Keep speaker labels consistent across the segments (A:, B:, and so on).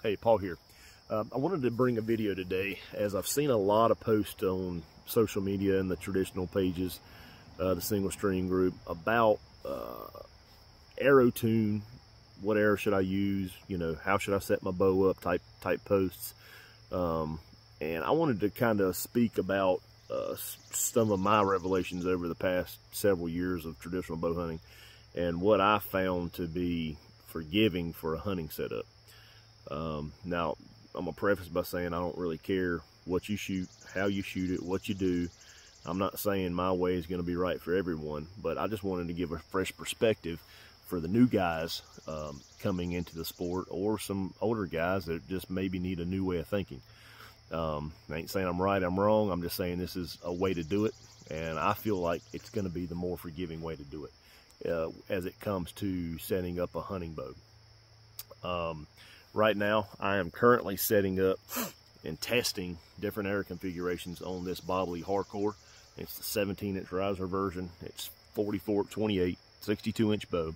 A: Hey, Paul here. I wanted to bring a video today as I've seen a lot of posts on social media and the traditional pages, the single string group, about arrow tune, what arrow should I use, you know, how should I set my bow up type posts. And I wanted to kind of speak about some of my revelations over the past several years of traditional bow hunting and what I found to be forgiving for a hunting setup. Now, I'm gonna preface by saying I don't really care what you shoot, how you shoot it, what you do. I'm not saying my way is going to be right for everyone, but I just wanted to give a fresh perspective for the new guys coming into the sport, or some older guys that just maybe need a new way of thinking. I ain't saying I'm right, I'm wrong. I'm just saying this is a way to do it, and I feel like it's going to be the more forgiving way to do it as it comes to setting up a hunting bow. Right now, I am currently setting up and testing different arrow configurations on this Bobbly Hardcore. It's the 17-inch riser version. It's 44-28, 62-inch bow.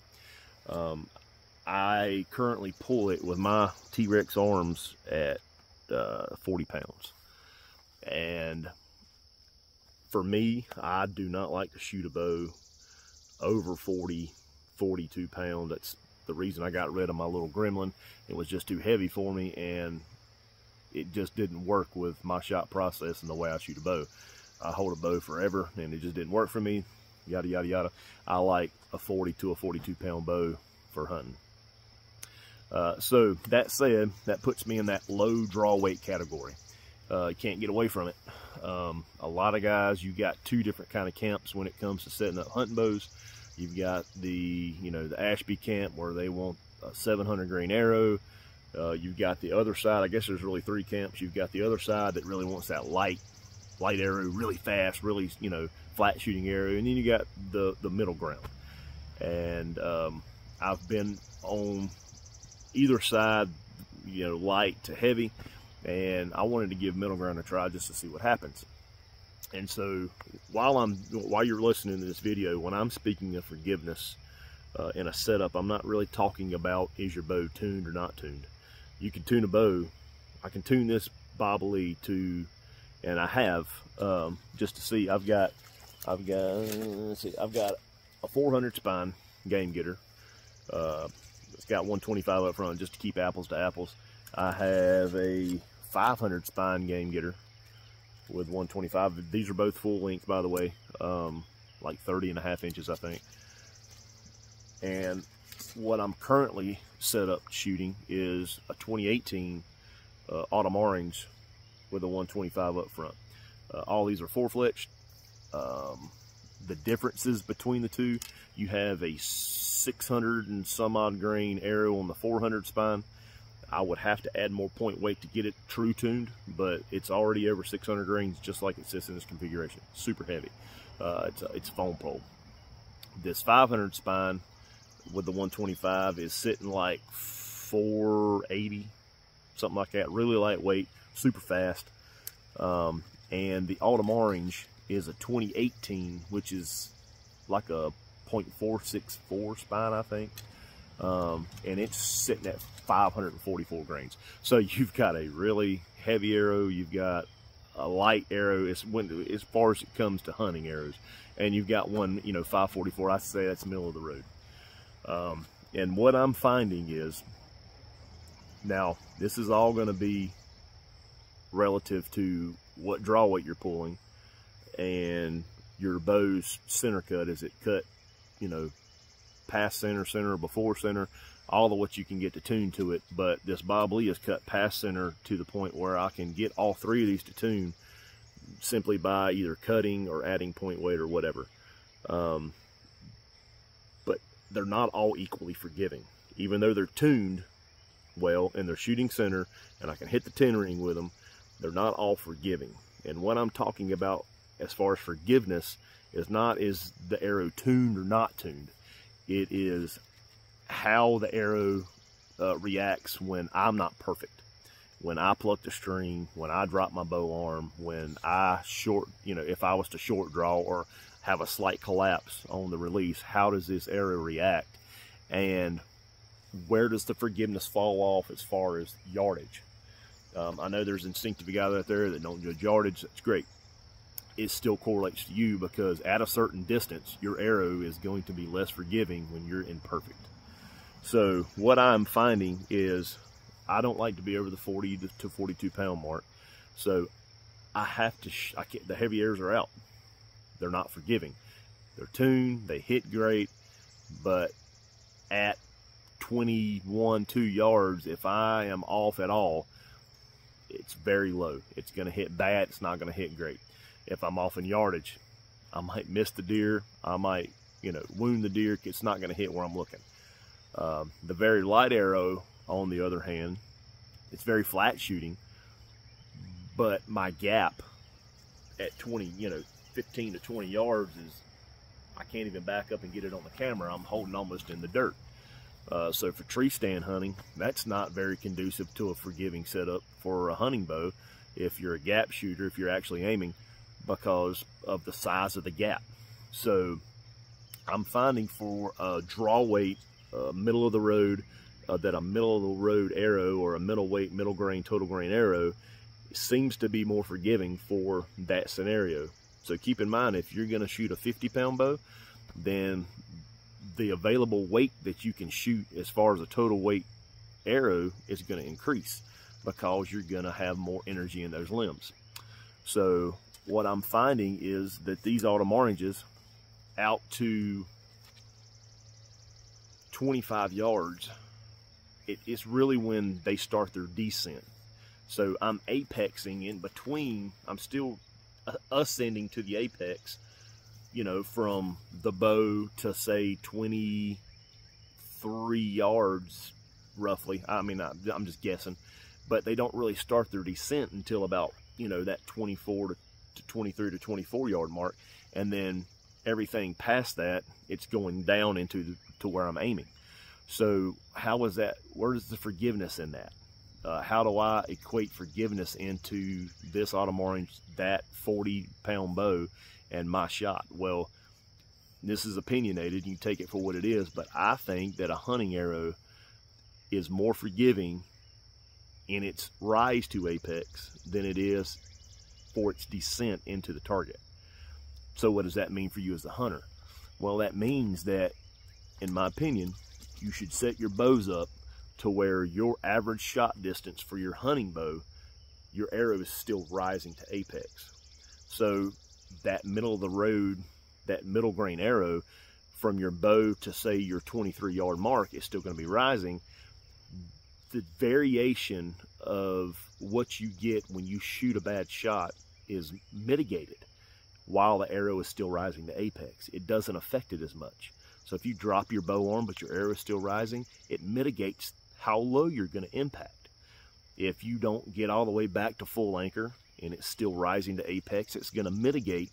A: I currently pull it with my T-Rex arms at 40 pounds. And for me, I do not like to shoot a bow over 40, 42 pounds. That's the reason I got rid of my little Gremlin. It was just too heavy for me, and it just didn't work with my shot process and the way I shoot a bow. I hold a bow forever, and it just didn't work for me, yada, yada, yada. I like a 40 to a 42 pound bow for hunting. So that said, that puts me in that low draw weight category. Can't get away from it. A lot of guys, you got two different kind of camps when it comes to setting up hunting bows. You've got the, the Ashby camp where they want a 700 grain arrow. You've got the other side. I guess there's really three camps. You've got the other side that really wants that light arrow, really fast, really, flat shooting arrow. And then you got the middle ground. And I've been on either side, light to heavy. And I wanted to give middle ground a try just to see what happens. And so while you're listening to this video, when I'm speaking of forgiveness in a setup, I'm not really talking about is your bow tuned or not tuned. You can tune a bow. I can tune this Bobbly to, and I have just to see. I've got a 400 spine game getter. It's got 125 up front just to keep apples to apples. I have a 500 spine game getter with 125. These are both full length, by the way, like 30.5 inches, I think. And what I'm currently set up shooting is a 2018 Autumn Orange with a 125 up front. All these are four-fletched. The differences between the two, you have a 600 and some odd grain arrow on the 400 spine. I would have to add more point weight to get it true tuned, but it's already over 600 grains, just like it sits in this configuration. Super heavy. It's a foam pole. This 500 spine with the 125 is sitting like 480, something like that. Really lightweight, super fast. And the Autumn Orange is a 2018, which is like a .464 spine, I think. And it's sitting at 544 grains. So you've got a really heavy arrow, you've got a light arrow as far as it comes to hunting arrows, and you've got one 544. I say that's middle of the road. And what I'm finding is, now this is all going to be relative to what draw weight you're pulling and your bow's center cut. Is it cut past center, center, before center, all of what you can get to tune to it. But this Bobbly is cut past center to the point where I can get all three of these to tune simply by either cutting or adding point weight or whatever. But they're not all equally forgiving. Even though they're tuned well and they're shooting center and I can hit the 10 ring with them, they're not all forgiving. And what I'm talking about as far as forgiveness is not is the arrow tuned or not tuned. It is how the arrow reacts when I'm not perfect. When I pluck the string, when I drop my bow arm, when I if I was to short draw or have a slight collapse on the release, how does this arrow react? And where does the forgiveness fall off as far as yardage? I know there's instinctive guys out there that don't judge yardage. That's great. It still correlates to you, because at a certain distance, your arrow is going to be less forgiving when you're imperfect. So what I'm finding is I don't like to be over the 40 to 42 pound mark. So I have to, the heavy arrows are out. They're not forgiving. They're tuned, they hit great, but at 21, 2 yards, if I am off at all, it's very low. It's going to hit bad. It's not going to hit great. If I'm off in yardage, I might miss the deer. I might, wound the deer. It's not going to hit where I'm looking. The very light arrow, on the other hand, it's very flat shooting, but my gap at 15 to 20 yards is, I can't even back up and get it on the camera. I'm holding almost in the dirt. So for tree stand hunting, that's not very conducive to a forgiving setup for a hunting bow if you're a gap shooter, if you're actually aiming, because of the size of the gap. So I'm finding for a draw weight, middle of the road, that a middle of the road arrow or a middle weight, middle grain, total grain arrow seems to be more forgiving for that scenario. So keep in mind, if you're going to shoot a 50-pound bow, then the available weight that you can shoot as far as a total weight arrow is going to increase, because you're going to have more energy in those limbs. So what I'm finding is that these autumn oranges out to 25 yards, it's really when they start their descent. So I'm apexing in between. I'm still ascending to the apex, from the bow to say 23 yards roughly. I mean, I'm just guessing, but they don't really start their descent until about, that 24 to 23 to 24 yard mark. And then everything past that, it's going down to where I'm aiming. So how is that? Where is the forgiveness in that? How do I equate forgiveness into this autumn orange, that 40-pound bow, and my shot? Well, this is opinionated. You can take it for what it is, but I think that a hunting arrow is more forgiving in its rise to apex than it is for its descent into the target. So what does that mean for you as a hunter? Well, that means that, in my opinion, you should set your bows up to where your average shot distance for your hunting bow, your arrow is still rising to apex. So that middle of the road, that middle grain arrow from your bow to say your 23 yard mark is still going to be rising. The variation of what you get when you shoot a bad shot is mitigated while the arrow is still rising to apex. It doesn't affect it as much. So if you drop your bow arm but your arrow is still rising, it mitigates how low you're going to impact. If you don't get all the way back to full anchor and it's still rising to apex, it's going to mitigate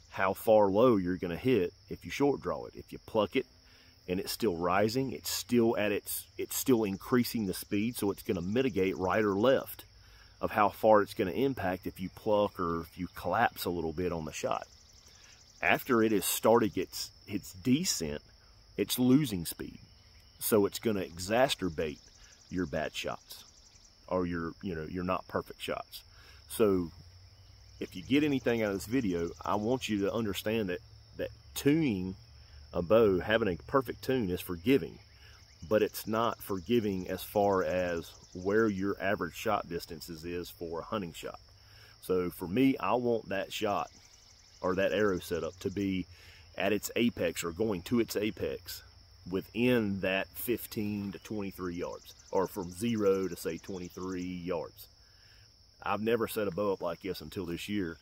A: how far low you're going to hit if you short draw it. If you pluck it and it's still rising, it's still increasing the speed, so it's going to mitigate right or left of how far it's going to impact if you pluck or if you collapse a little bit on the shot. After it has started its descent, it's losing speed, so it's going to exacerbate your bad shots or your not perfect shots. So if you get anything out of this video, I want you to understand that tuning a bow, having a perfect tune, is forgiving, but it's not forgiving as far as where your average shot distances is for a hunting shot. So for me, I want that shot or that arrow setup to be at its apex or going to its apex within that 15 to 23 yards, or from 0 to say 23 yards. I've never set a bow up like this until this year.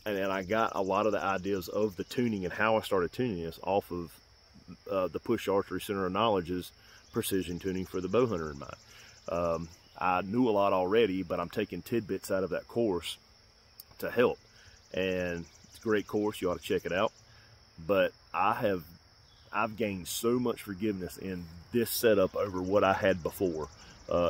A: And I got a lot of the ideas of the tuning and how I started tuning this off of the Push Archery Center of Knowledge's precision tuning for the bow hunter in mind. I knew a lot already, but I'm taking tidbits out of that course to help. And it's a great course. You ought to check it out. But I've gained so much forgiveness in this setup over what I had before.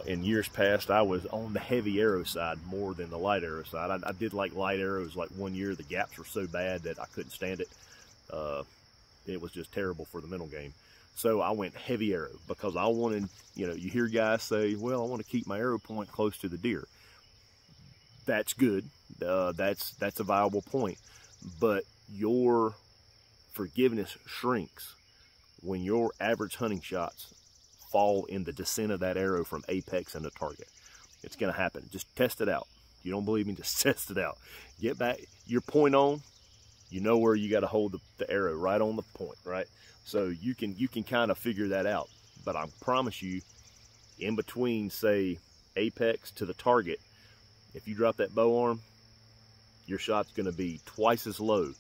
A: In years past, I was on the heavy arrow side more than the light arrow side. I did like light arrows. Like one year, the gaps were so bad that I couldn't stand it. It was just terrible for the mental game. So I went heavy arrow because I wanted, you know, you hear guys say, well, I want to keep my arrow point close to the deer. That's good. That's a viable point. But your forgiveness shrinks when your average hunting shots fall in the descent of that arrow from apex into target. It's going to happen. Just test it out. You don't believe me? Just test it out. Get back your point on. You know where you got to hold the arrow right on the point, right? So you can kind of figure that out. But I promise you, in between, say, apex to the target, if you drop that bow arm, your shot's going to be twice as low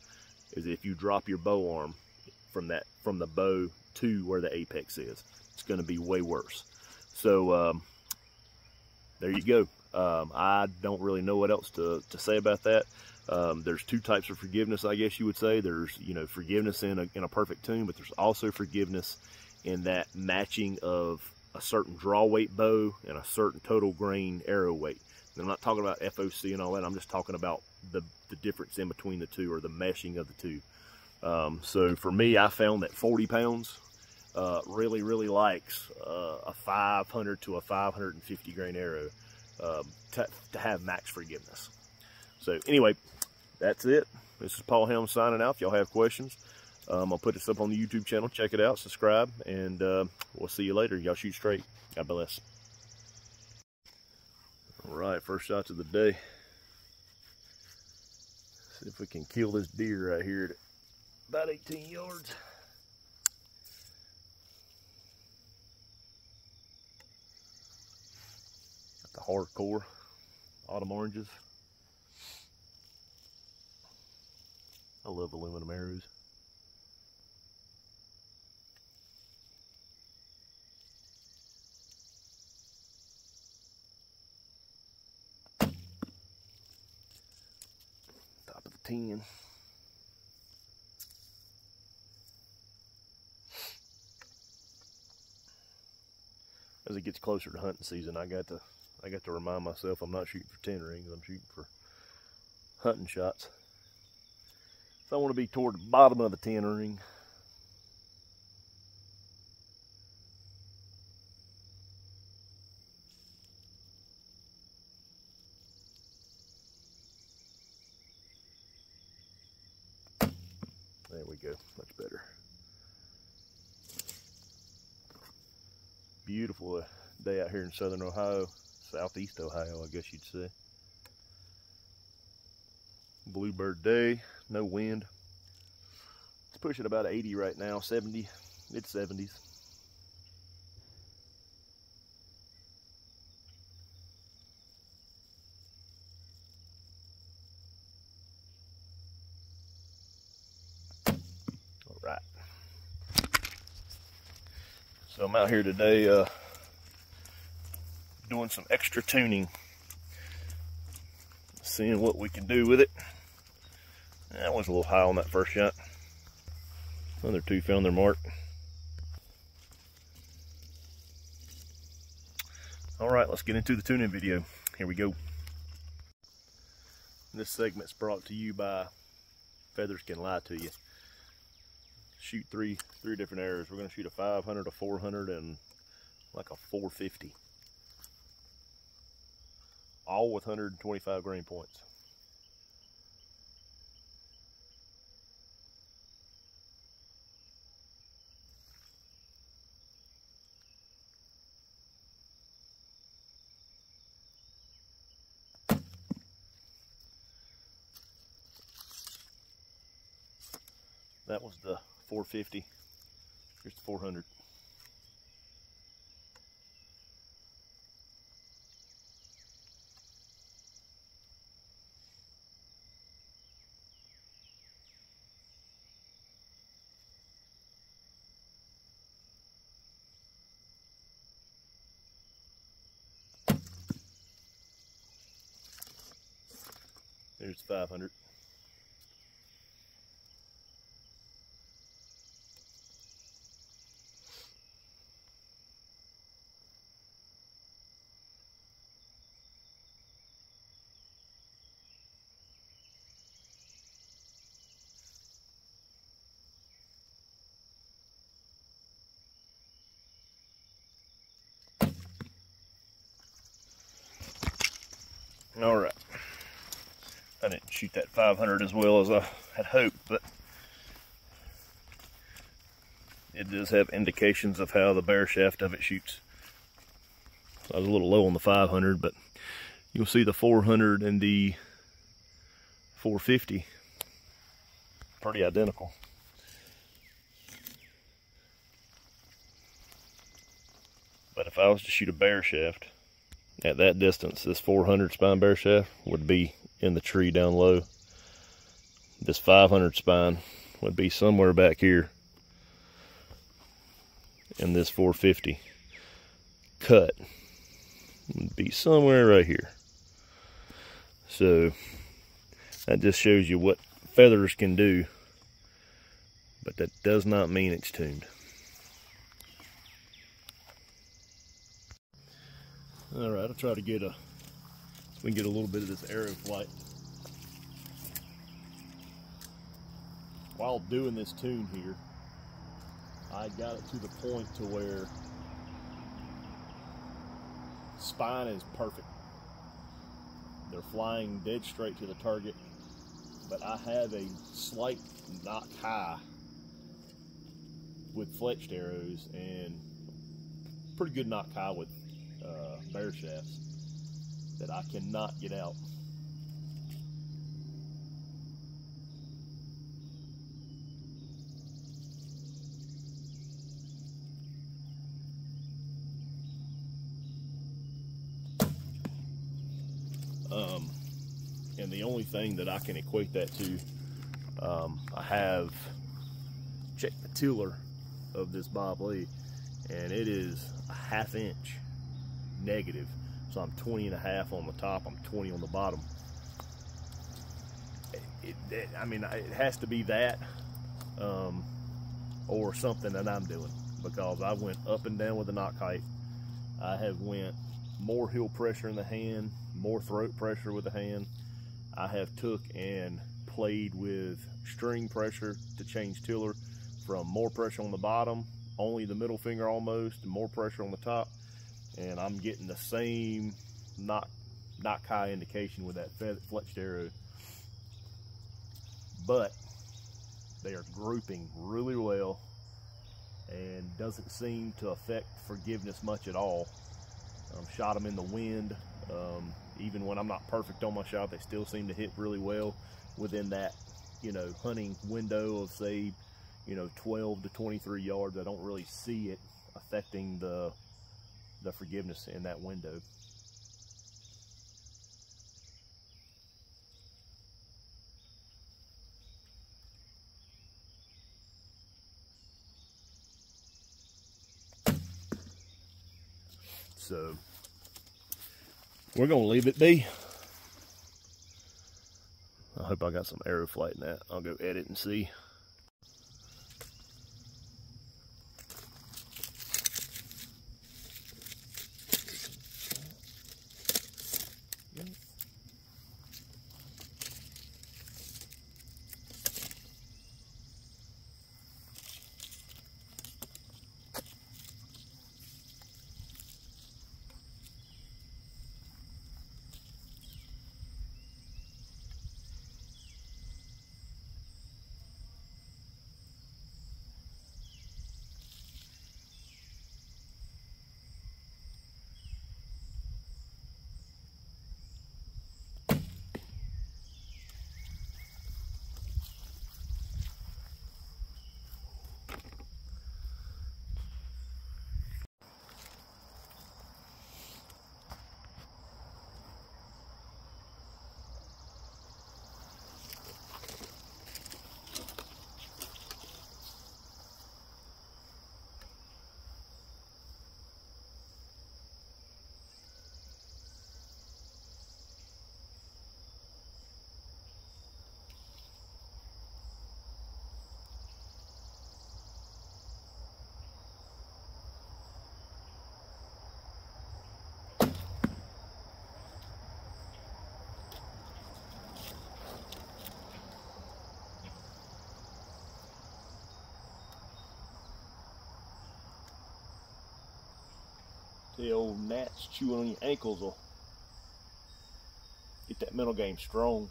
A: as if you drop your bow arm from the bow to where the apex is. It's going to be way worse. So there you go. I don't really know what else to say about that. There's two types of forgiveness, I guess you would say. There's, you know, forgiveness in a perfect tune, but there's also forgiveness in that matching of a certain draw weight bow and a certain total grain arrow weight. And I'm not talking about FOC and all that. I'm just talking about the difference in between the two, or the meshing of the two. So for me, I found that 40 pounds really likes a 500 to a 550 grain arrow to have max forgiveness. So anyway, that's it. This is Paul Helms signing out. If y'all have questions, I'll put this up on the YouTube channel. Check it out, subscribe, and we'll see you later. Y'all shoot straight. God bless. All right, first shots of the day. See if we can kill this deer right here at about 18 yards. Got the hardcore autumn oranges. I love aluminum arrows. Top of the 10. As it gets closer to hunting season, I got to remind myself I'm not shooting for 10 rings. I'm shooting for hunting shots. So I want to be toward the bottom of the 10 ring. There we go, much better. Beautiful day out here in southern Ohio, southeast Ohio, I guess you'd say. Bluebird day, no wind. It's pushing about 80 right now, 70, mid-70s. All right. So I'm out here today doing some extra tuning, seeing what we can do with it. That was a little high on that first shot. Other two found their mark. All right, let's get into the tuning video. Here we go. This segment's brought to you by Feathers Can Lie to You. Shoot three different arrows. We're gonna shoot a 500, a 400, and like a 450. All with 125 grain points. That was the 450. Here's the 400. There's 500. All right. I didn't shoot that 500 as well as I had hoped, but it does have indications of how the bare shaft of it shoots. So I was a little low on the 500, but you'll see the 400 and the 450 pretty identical. But if I was to shoot a bare shaft at that distance, this 400 spine bare shaft would be in the tree down low. This 500 spine would be somewhere back here, and this 450 cut would be somewhere right here. So that just shows you what feathers can do, but that does not mean it's tuned. All right, I'll try to get we can get a little bit of this arrow flight. While doing this tune here, I got it to the point to where spine is perfect. They're flying dead straight to the target, but I have a slight knock high with fletched arrows and pretty good knock high with bare shafts that I cannot get out. And the only thing that I can equate that to, I have checked the tiller of this Bob Lee, and it is a ½ inch negative. So I'm 20.5 on the top, I'm 20 on the bottom. I mean, it has to be that or something that I'm doing, because I went up and down with the knock height. I have went more heel pressure in the hand, more throat pressure with the hand. I have took and played with string pressure to change tiller from more pressure on the bottom, only the middle finger almost, and more pressure on the top. And I'm getting the same knock high indication with that fletched arrow. But they are grouping really well and doesn't seem to affect forgiveness much at all. Shot them in the wind. Even when I'm not perfect on my shot, they still seem to hit really well within that, you know, hunting window of, say, you know, 12 to 23 yards. I don't really see it affecting the forgiveness in that window. So we're gonna leave it be. I hope I got some arrow flight in that. I'll go edit and see. The old gnats chewing on your ankles will Get that mental game strong.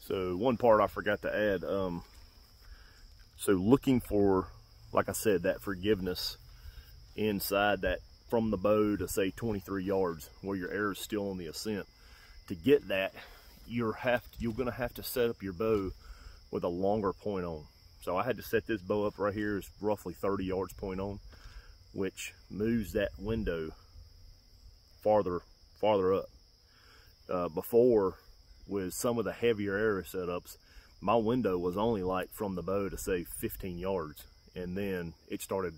A: So one part I forgot to add, so looking for, like I said, that forgiveness inside that, from the bow to say 23 yards where your arrow is still on the ascent. To get that, you're gonna have to set up your bow with a longer point on. So I had to set this bow up right here is roughly 30 yards point on, which moves that window farther up. Before, with some of the heavier arrow setups, my window was only like from the bow to say 15 yards, and then it started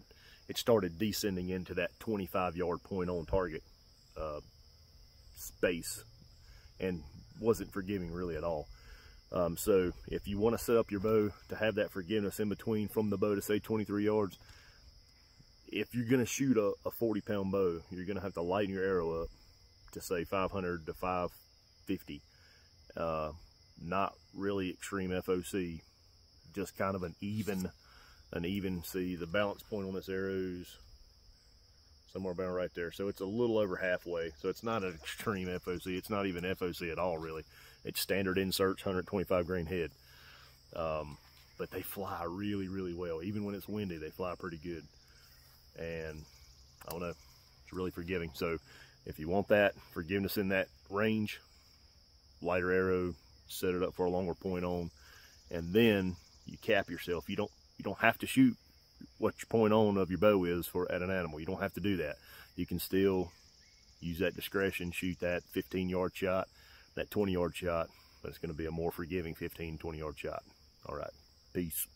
A: descending into that 25-yard point on target space, and wasn't forgiving really at all. So if you want to set up your bow to have that forgiveness in between from the bow to say 23 yards, if you're going to shoot a 40-pound bow, you're going to have to lighten your arrow up to say 500 to 550. Not really extreme FOC, just kind of an even. See, the balance point on this arrow's somewhere about right there, so it's a little over halfway. So it's not an extreme FOC. It's not even FOC at all, really. It's standard inserts, 125 grain head. But they fly really, really well. Even when it's windy, they fly pretty good. And I don't know, it's really forgiving. So if you want that forgiveness in that range, lighter arrow, set it up for a longer point on, and then you cap yourself. You don't have to shoot what your point on of your bow is at an animal. You don't have to do that. You can still use that discretion, shoot that 15-yard shot, that 20-yard shot, but it's going to be a more forgiving 15, 20-yard shot. All right, peace.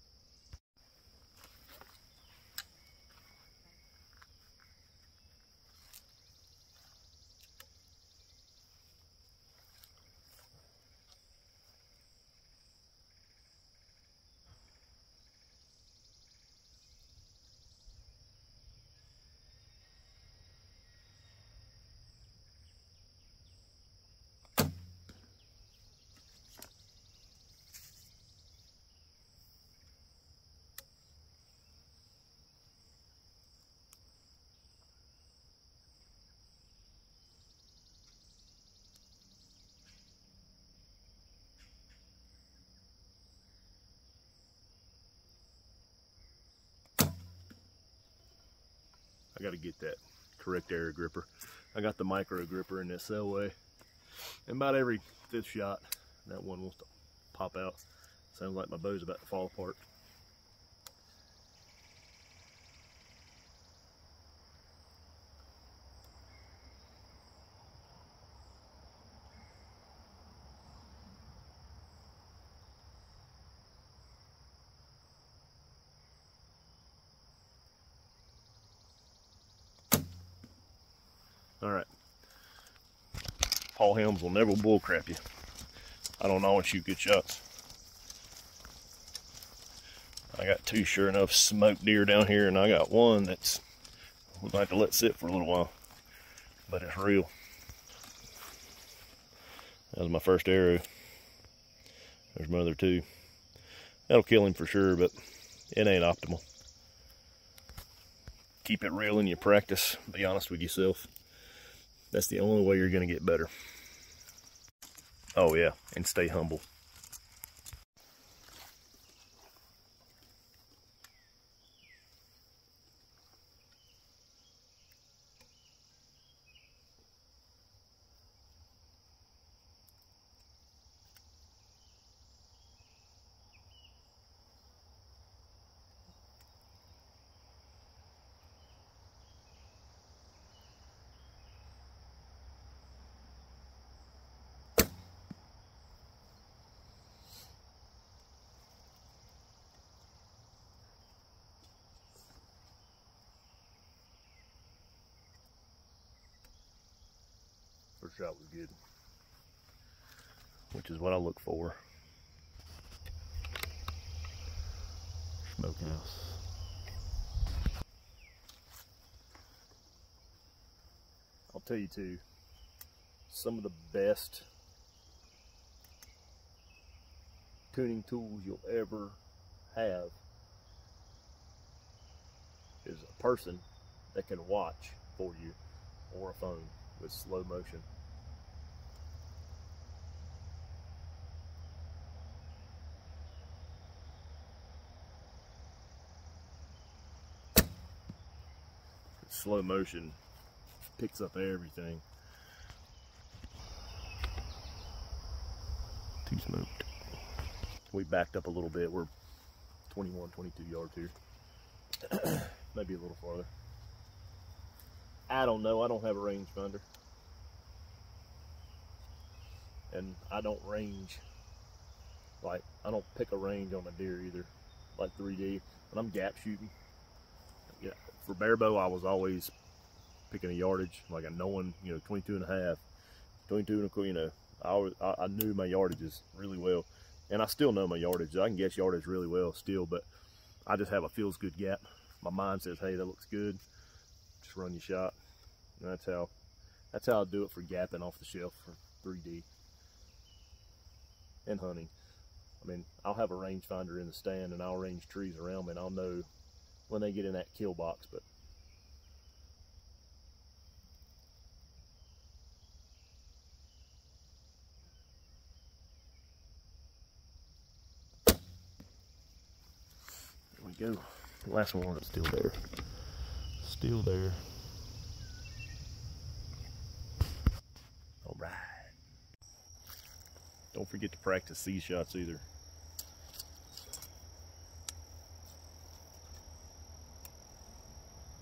A: I got to get that correct arrow gripper. I got the micro gripper in this Selway, and about every 5th shot, that one wants to pop out. Sounds like my bow's about to fall apart. All right. Paul Helms will never bullcrap you. I don't always shoot good shots. I got 2 sure enough smoked deer down here, and I got one that's we'll have to let sit for a little while, but it's real. That was my first arrow. There's my other 2. That'll kill him for sure, but it ain't optimal. Keep it real in your practice. Be honest with yourself. That's the only way you're going to get better. Oh yeah, and stay humble. shot was good, which is what I look for. Smokehouse. I'll tell you too, some of the best tuning tools you'll ever have is a person that can watch for you, or a phone with slow motion. Slow motion picks up everything. Too smoked. We backed up a little bit. We're 21, 22 yards here. Maybe a little farther. I don't know. I don't have a rangefinder. And I don't range, like, I don't pick a range on a deer either, like 3D. When I'm gap shooting, yeah, for bare bow, I was always picking a yardage, like a knowing, 22 and a half, 22 and a quarter, I knew my yardages really well. And I still know my yardage. I can guess yardage really well still, but I just have a feels good gap. My mind says, hey, that looks good. Just run your shot. And that's how I do it for gapping off the shelf for 3D and hunting. I mean, I'll have a rangefinder in the stand and I'll range trees around me and I'll know when they get in that kill box, but there we go. Last one is still there. Still there. All right. Don't forget to practice these shots either.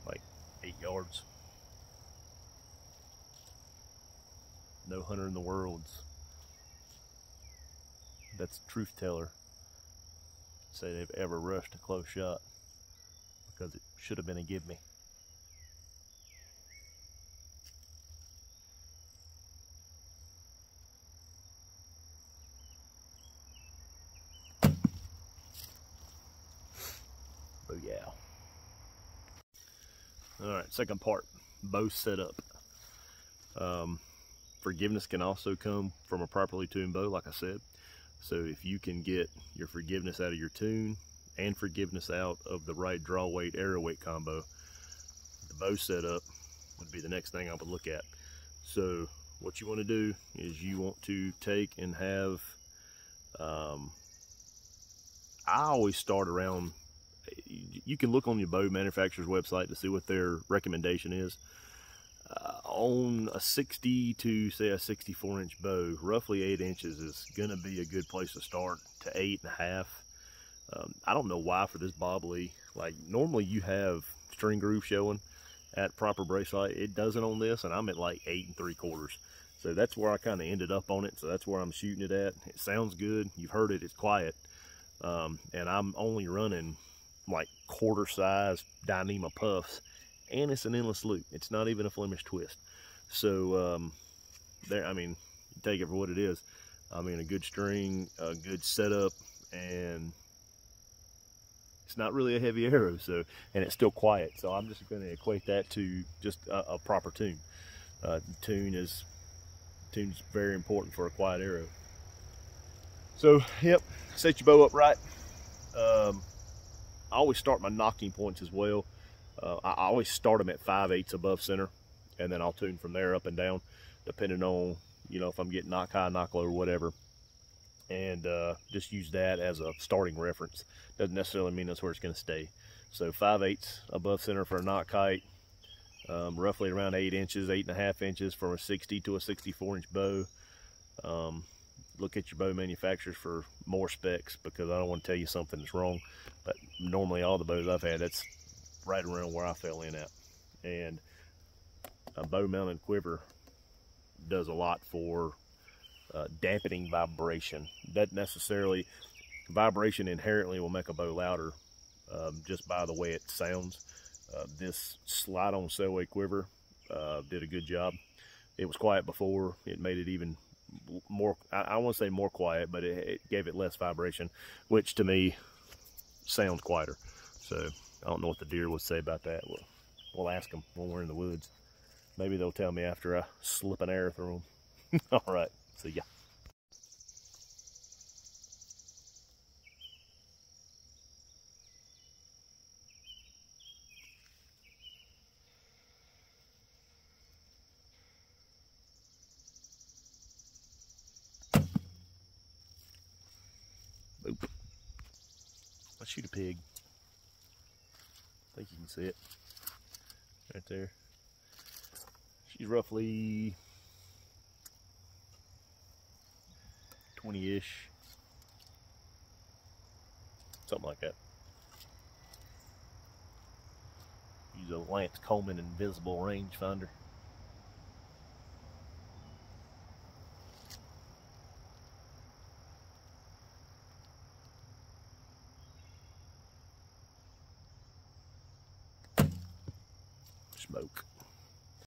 A: Like 8 yards. No hunter in the world's that's a truth teller say they've ever rushed a close shot because it should have been a give me. Oh yeah. All right, second part, bow setup. Forgiveness can also come from a properly tuned bow, like I said. So if you can get your forgiveness out of your tune and forgiveness out of the right draw weight, arrow weight combo, the bow setup would be the next thing I would look at. So what you want to do is you want to take and have, I always start around, you can look on your bow manufacturer's website to see what their recommendation is. On a 60 to say a 64-inch bow, roughly 8 inches is gonna be a good place to start, to 8.5. I don't know why for this bobbly, like normally you have string groove showing at proper brace height. It doesn't on this, and I'm at like 8 3/4. So that's where I kind of ended up on it. So that's where I'm shooting it at. It sounds good. You've heard it. It's quiet, and I'm only running like quarter size Dyneema puffs. And it's an endless loop. It's not even a Flemish twist. So there, I mean, take it for what it is. I mean, a good string, a good setup, and it's not really a heavy arrow. So, and it's still quiet. So I'm just going to equate that to just a proper tune. Tune's very important for a quiet arrow. So, yep, set your bow up right. I always start my nocking points as well. I always start them at 5/8 above center, and then I'll tune from there up and down, depending on, if I'm getting knock high, knock low, or whatever. And just use that as a starting reference. Doesn't necessarily mean that's where it's going to stay. So 5/8 above center for a knock height, roughly around 8 inches, 8.5 inches from a 60 to a 64-inch bow. Look at your bow manufacturers for more specs, because I don't want to tell you something that's wrong. But normally all the bows I've had, that's right around where I fell in at. And a bow mounted quiver does a lot for dampening vibration. Doesn't necessarily, vibration inherently will make a bow louder just by the way it sounds. This slide on Selway quiver did a good job. It was quiet before. It made it even more, I want to say more quiet, but it gave it less vibration, which to me sounds quieter. So I don't know what the deer would say about that. We'll ask them when we're in the woods. Maybe they'll tell me after I slip an arrow through them. All right, see ya. Boop. I shoot a pig. I think you can see it right there. She's roughly 20-ish, something like that. Use a Lance Coleman invisible rangefinder. Smoke.